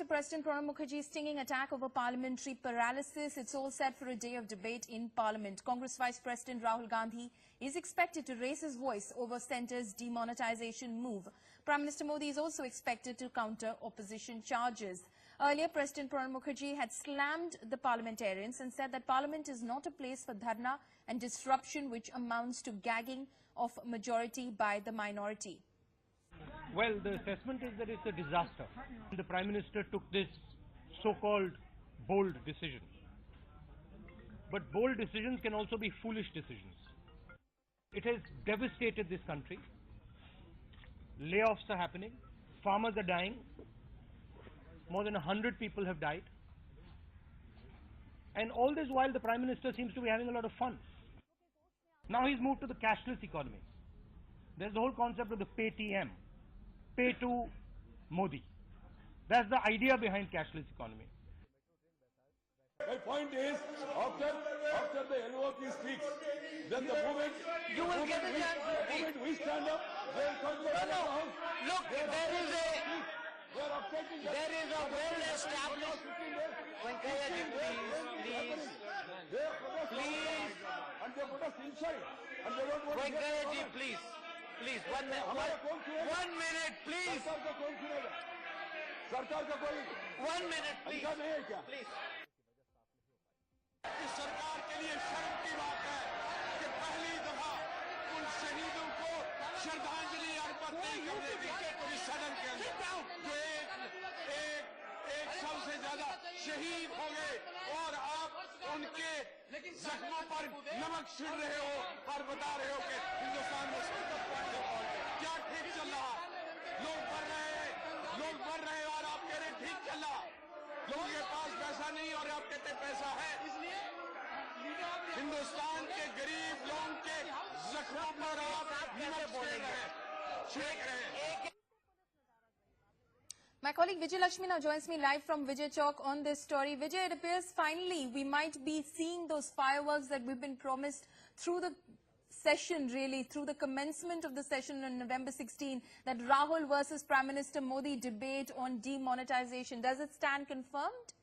after President Pranab Mukherjee's stinging attack over parliamentary paralysis, it's all set for a day of debate in Parliament. Congress Vice President Rahul Gandhi is expected to raise his voice over centre's demonetisation move. Prime Minister Modi is also expected to counter opposition charges. Earlier, President Pranab Mukherjee had slammed the parliamentarians and said that Parliament is not a place for dharna and disruption, which amounts to gagging of majority by the minority. Well, the assessment is that it's a disaster. The Prime Minister took this so-called bold decision. But bold decisions can also be foolish decisions. It has devastated this country. Layoffs are happening. Farmers are dying. More than 100 people have died. And all this while the Prime Minister seems to be having a lot of fun. Now he's moved to the cashless economy. There's the whole concept of the Paytm. Pay to Modi. That's the idea behind cashless economy. My point is, after the LOP speaks, then the moment you will get a chance to speak. The moment we stand up, they will come to the House. Look, there is a well-established. Please. And they put us inside. And they don't want to get Please. Please, 1 minute. 1 minute, please. सरकार का कोई 1 minute, please. अच्छा नहीं है क्या? Please. इस सरकार के लिए शर्म की बात है कि पहली दफा उन शहीदों को श्रद्धांजलि अर्पित नहीं करने दी इस सदन के अंदर जो एक सबसे ज्यादा शहीद हो गए और आप उनके जख्मों पर नमक छिड़ रहे हो और बता रहे हो कि हिंदुस्तान में क्या ठीक चल रहा लोग बढ़ रहे और आप कह रहे ठीक चल रहा लोगों के पास पैसा नहीं और आप कहते पैसा है हिंदुस्तान के गरीब लोगों के जख्मों पर आप नमक छिड़क रहे हैं My colleague Vijay Lakshmi now joins me live from Vijay Chowk on this story. Vijay, it appears finally we might be seeing those fireworks that we've been promised through the session, really, through the commencement of the session on November 16, that Rahul versus Prime Minister Modi debate on demonetisation. Does it stand confirmed?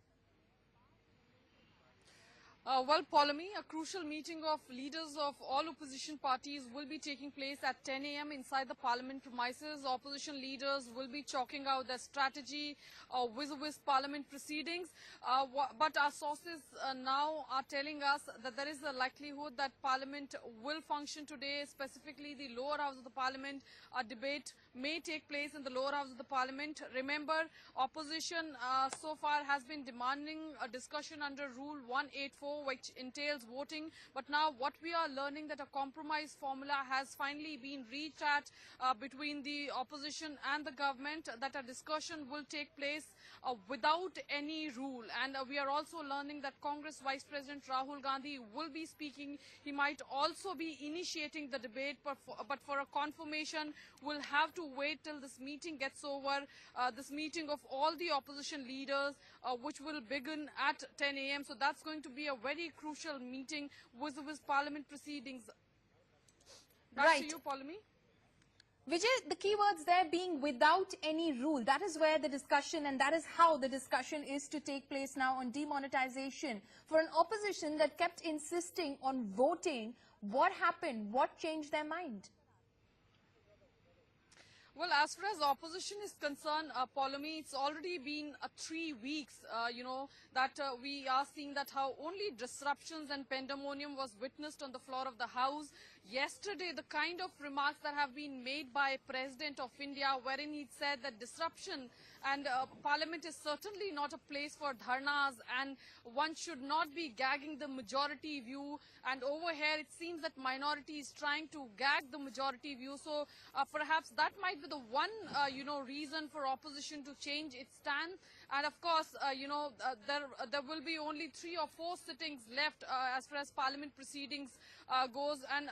Well, Paulami, a crucial meeting of leaders of all opposition parties will be taking place at 10 a.m. inside the parliament premises. Opposition leaders will be chalking out their strategy vis-a-vis parliament proceedings. But our sources now are telling us that there is a likelihood that parliament will function today, specifically the lower house of the parliament. A debate may take place in the lower house of the parliament. Remember, opposition so far has been demanding a discussion under Rule 184, which entails voting, but now what we are learning that a compromise formula has finally been reached at between the opposition and the government, that a discussion will take place without any rule. And we are also learning that Congress Vice President Rahul Gandhi will be speaking. He might also be initiating the debate, but for a confirmation, we'll have to wait till this meeting gets over, this meeting of all the opposition leaders, which will begin at 10 a.m. So that's going to be a very crucial meeting vis-a-vis parliament proceedings. Back to you, Paulami. Vijay, the key words there being without any rule. That is where the discussion, and that is how the discussion is to take place now on demonetisation. For an opposition that kept insisting on voting, what happened? What changed their mind? Well, as far as opposition is concerned, Paulami, it's already been 3 weeks, that we are seeing that how only disruptions and pandemonium was witnessed on the floor of the House. Yesterday, the kind of remarks that have been made by President of India, wherein he said that disruption and Parliament is certainly not a place for dharnas, and one should not be gagging the majority view. And over here, it seems that minority is trying to gag the majority view. So perhaps that might be the one, reason for opposition to change its stand. And of course, there will be only 3 or 4 sittings left as far as parliament proceedings goes. And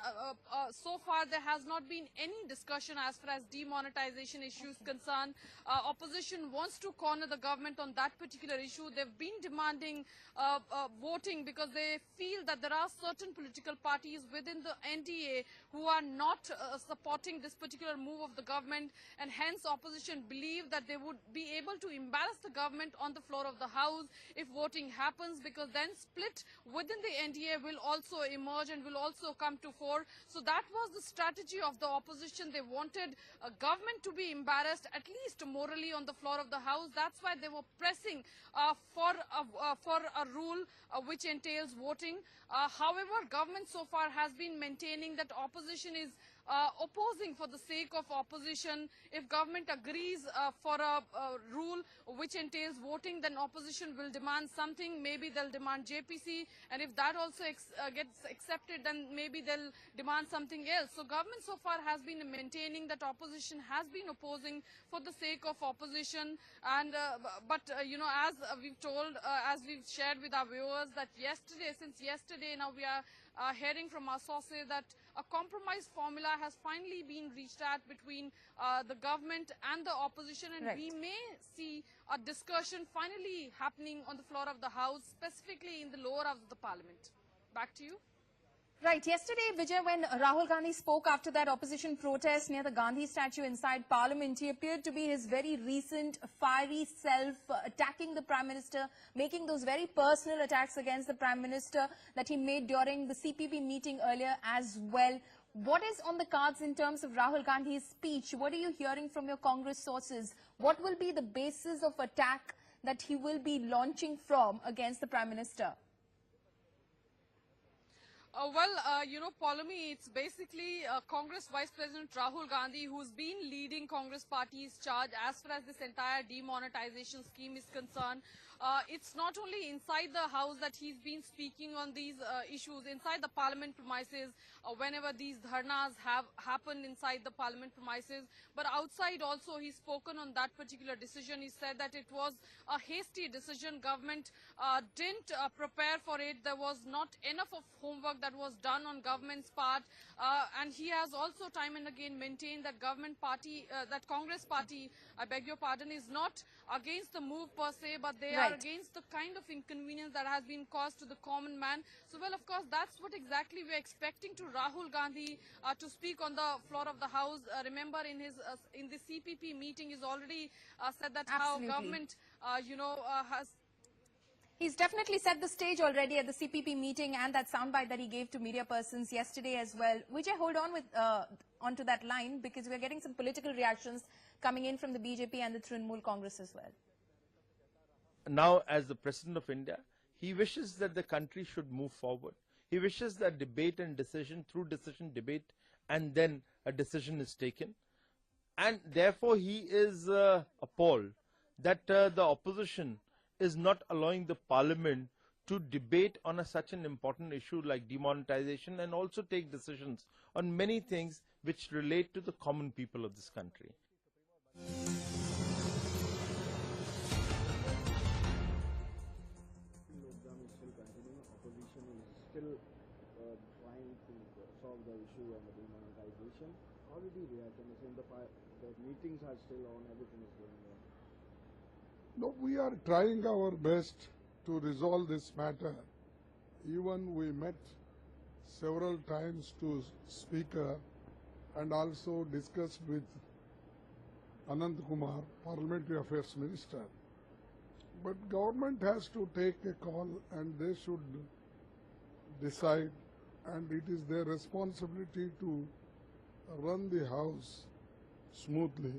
so far there has not been any discussion as far as demonetization issues concerned. Opposition wants to corner the government on that particular issue. They've been demanding voting because they feel that there are certain political parties within the NDA who are not supporting this particular move of the government, and hence opposition believe that they would be able to embarrass the government on the floor of the House if voting happens, because then split within the NDA will also emerge and will also come to fore. So that was the strategy of the opposition. They wanted a government to be embarrassed, at least morally, on the floor of the House. That's why they were pressing for a rule which entails voting. However, government so far has been maintaining that opposition is opposing for the sake of opposition. If government agrees for a rule which entails voting, then opposition will demand something. Maybe they'll demand JPC, and if that also gets accepted, then maybe they'll demand something else. So government so far has been maintaining that opposition has been opposing for the sake of opposition. And but you know, as we've told, as we've shared with our viewers, that since yesterday now we are hearing from our sources that a compromise formula has finally been reached at between the government and the opposition, and Right. we may see a discussion finally happening on the floor of the House, specifically in the lower house of the Parliament. Back to you. Right. Yesterday, Vijay, when Rahul Gandhi spoke after that opposition protest near the Gandhi statue inside Parliament, he appeared to be his very recent fiery self, attacking the Prime Minister, making those very personal attacks against the Prime Minister that he made during the CPP meeting earlier as well. What is on the cards in terms of Rahul Gandhi's speech? What are you hearing from your Congress sources? What will be the basis of attack that he will be launching from against the Prime Minister? You know, Paulomi, it's basically Congress Vice President Rahul Gandhi who's been leading Congress Party's charge as far as this entire demonetization scheme is concerned. It's not only inside the House that he's been speaking on these issues, inside the Parliament premises, whenever these dharnas have happened inside the Parliament premises, but outside also he's spoken on that particular decision. He said that it was a hasty decision. Government didn't prepare for it. There was not enough of homework that was done on government's part, and he has also time and again maintained that that Congress Party, I beg your pardon, is not against the move per se, but they are against the kind of inconvenience that has been caused to the common man. So, well, of course, that's what exactly we're expecting to Rahul Gandhi to speak on the floor of the House. Remember, in the CPP meeting, he's already said that Absolutely. how government, has. He's definitely set the stage already at the CPP meeting and that soundbite that he gave to media persons yesterday as well. Vijay, hold on onto that line, because we're getting some political reactions coming in from the BJP and the Trinamool Congress as well. Now, as the President of India, he wishes that the country should move forward. He wishes that debate and decision, through decision, debate, and then a decision is taken. And therefore, he is appalled that the opposition is not allowing the Parliament to debate on such an important issue like demonetization, and also take decisions on many things which relate to the common people of this country. Opposition is still trying to solve the issue on the demonetization. How did you react? And the meetings are still on, everything is going on. No, we are trying our best to resolve this matter. Even we met several times to Speaker and also discussed with Anand Kumar, Parliamentary Affairs Minister. But government has to take a call and they should decide, and it is their responsibility to run the House smoothly,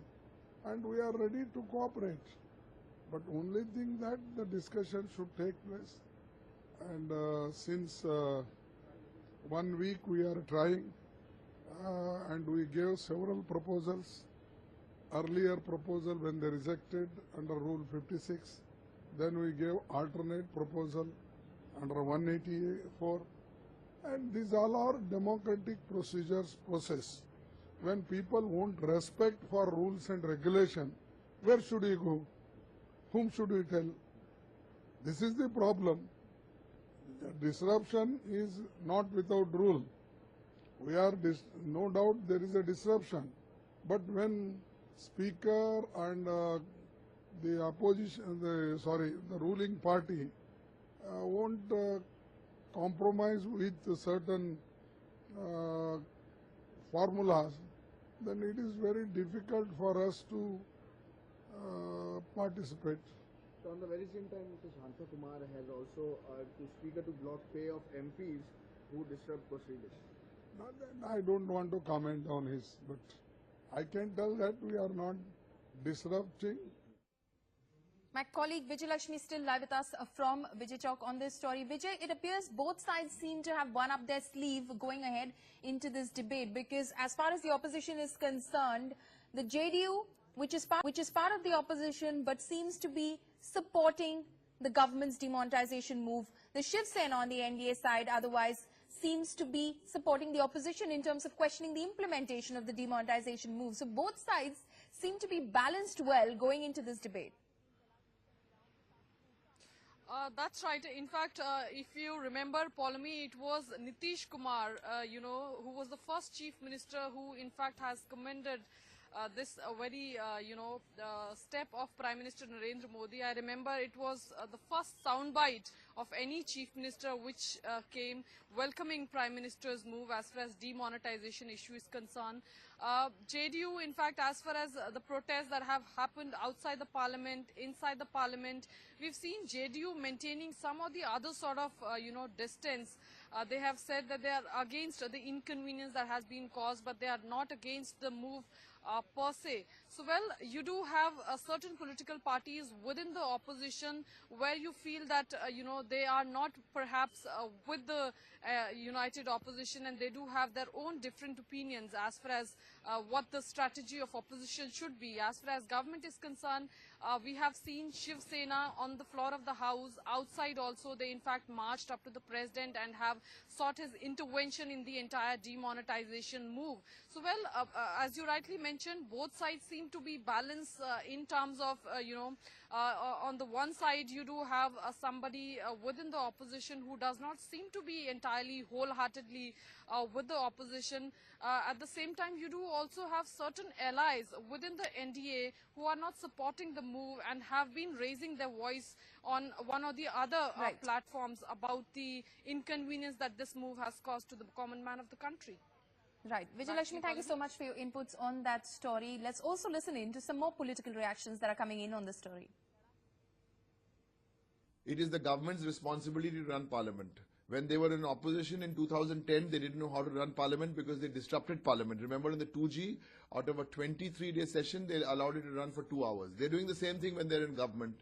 and we are ready to cooperate. But only thing that the discussion should take place, and since 1 week we are trying, and we gave several proposals. Earlier proposal when they rejected under Rule 56, then we gave alternate proposal under 184, and these all are democratic process. When people won't respect for rules and regulation, where should we go? Whom should we tell? This is the problem. Disruption is not without rule. no doubt there is a disruption. But when Speaker and the opposition, the ruling party won't compromise with certain formulas, then it is very difficult for us to participate. So on the very same time, Mr. Shanta Kumar has also urged the Speaker to block pay of MPs who disrupt proceedings. I don't want to comment on his, but I can tell that we are not disrupting. My colleague Vijay Lakshmi still live with us from Vijay Chowk on this story. Vijay, it appears both sides seem to have one up their sleeve going ahead into this debate, because as far as the opposition is concerned, the JDU, which is part of the opposition but seems to be supporting the government's demonetisation move. The Shiv Sena on the NDA side otherwise seems to be supporting the opposition in terms of questioning the implementation of the demonetisation move. So both sides seem to be balanced well going into this debate. That's right. In fact, if you remember, Paulami, it was Nitish Kumar, who was the first chief minister who, in fact, has commended this very, step of Prime Minister Narendra Modi. I remember it was the first soundbite of any chief minister which came welcoming Prime Minister's move as far as demonetisation issue is concerned. JDU, in fact, as far as the protests that have happened outside the parliament, inside the parliament, we've seen JDU maintaining some of the other sort of, distance. They have said that they are against the inconvenience that has been caused, but they are not against the move per se. So, well, you do have certain political parties within the opposition where you feel that, they are not perhaps with the united opposition, and they do have their own different opinions as far as what the strategy of opposition should be. As far as government is concerned, we have seen Shiv Sena on the floor of the house. Outside also, they in fact marched up to the president and have sought his intervention in the entire demonetisation move. So, well, as you rightly mentioned, both sides seem to be balanced in terms of, on the one side, you do have somebody within the opposition who does not seem to be entirely wholeheartedly with the opposition. At the same time, you do also have certain allies within the NDA who are not supporting the move and have been raising their voice on one or the other platforms about the inconvenience that this move has caused to the common man of the country. Right. Vijay Lakshmi, thank you so much for your inputs on that story. Let's also listen in to some more political reactions that are coming in on the story. It is the government's responsibility to run parliament. When they were in opposition in 2010, they didn't know how to run parliament because they disrupted parliament. Remember in the 2G, out of a 23-day session, they allowed it to run for 2 hours. They're doing the same thing when they're in government.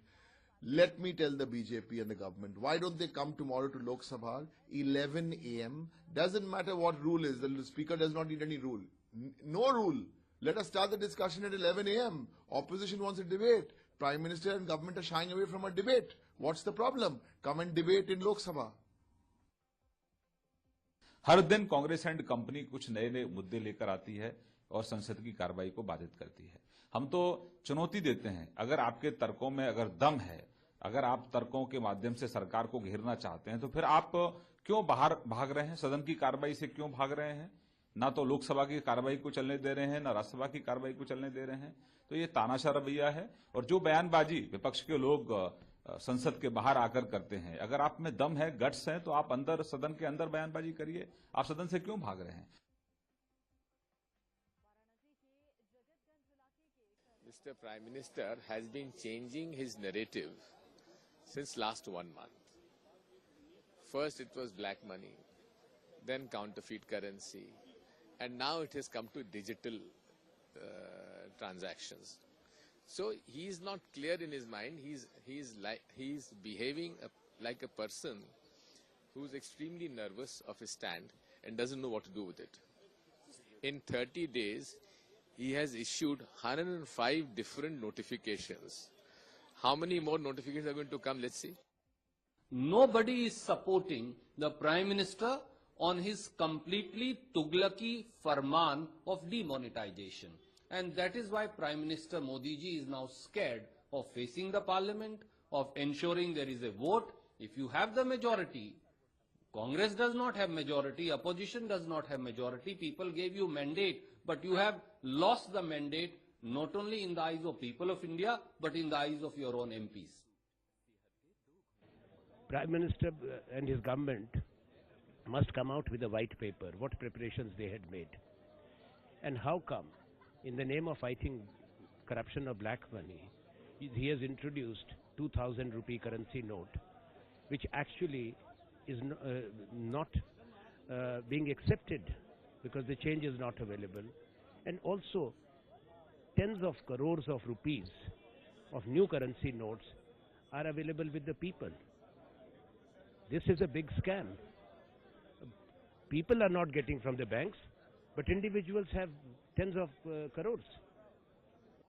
Let me tell the BJP and the government, why don't they come tomorrow to Lok Sabha, 11 a.m. Doesn't matter what rule is, the speaker does not need any rule. No rule. Let us start the discussion at 11 a.m. Opposition wants a debate. Prime Minister and government are shying away from a debate. What's the problem? Come and debate in Lok Sabha. हर दिन Congress and company कुछ नए नए मुद्दे लेकर आती है और संसद की कार्रवाई को बाधित करती है। हम तो चुनौती देते हैं, अगर आपके तर्कों में अगर दम है, अगर आप तर्कों के माध्यम से सरकार को घेरना चाहते हैं, तो फिर आप क्यों बाहर भाग रहे हैं? सदन की कार्रवाई से क्यों भाग रहे हैं? ना तो लोकसभा की कार्रवाई को चलने दे रहे हैं, ना राज्यसभा की कार्रवाई को चलने दे रहे हैं। तो ये तानाशाह रवैया है। और जो बयानबाजी विपक्ष के लोग संसद के बाहर आकर करते हैं, अगर आप में दम है, गट्स है, तो आप अंदर सदन के अंदर बयानबाजी करिए। आप सदन से क्यों भाग रहे हैं? Mr. Prime Minister has been changing his narrative since last 1 month. First it was black money, then counterfeit currency, and now it has come to digital transactions. So he is not clear in his mind. He's behaving like a person who's extremely nervous of his stand and doesn't know what to do with it. In 30 days, he has issued 105 different notifications. How many more notifications are going to come? Let's see. Nobody is supporting the Prime Minister on his completely Tughlaki farman of demonetization. And that is why Prime Minister Modi ji is now scared of facing the parliament, of ensuring there is a vote. If you have the majority, Congress does not have majority, opposition does not have majority, people gave you mandate, but you have lost the mandate not only in the eyes of people of India, but in the eyes of your own MPs. Prime Minister and his government must come out with a white paper, what preparations they had made. And how come, in the name of fighting corruption of black money, he has introduced 2,000 rupee currency note, which actually is not being accepted because the change is not available. And also, tens of crores of rupees of new currency notes are available with the people. This is a big scam. People are not getting from the banks, but individuals have tens of crores.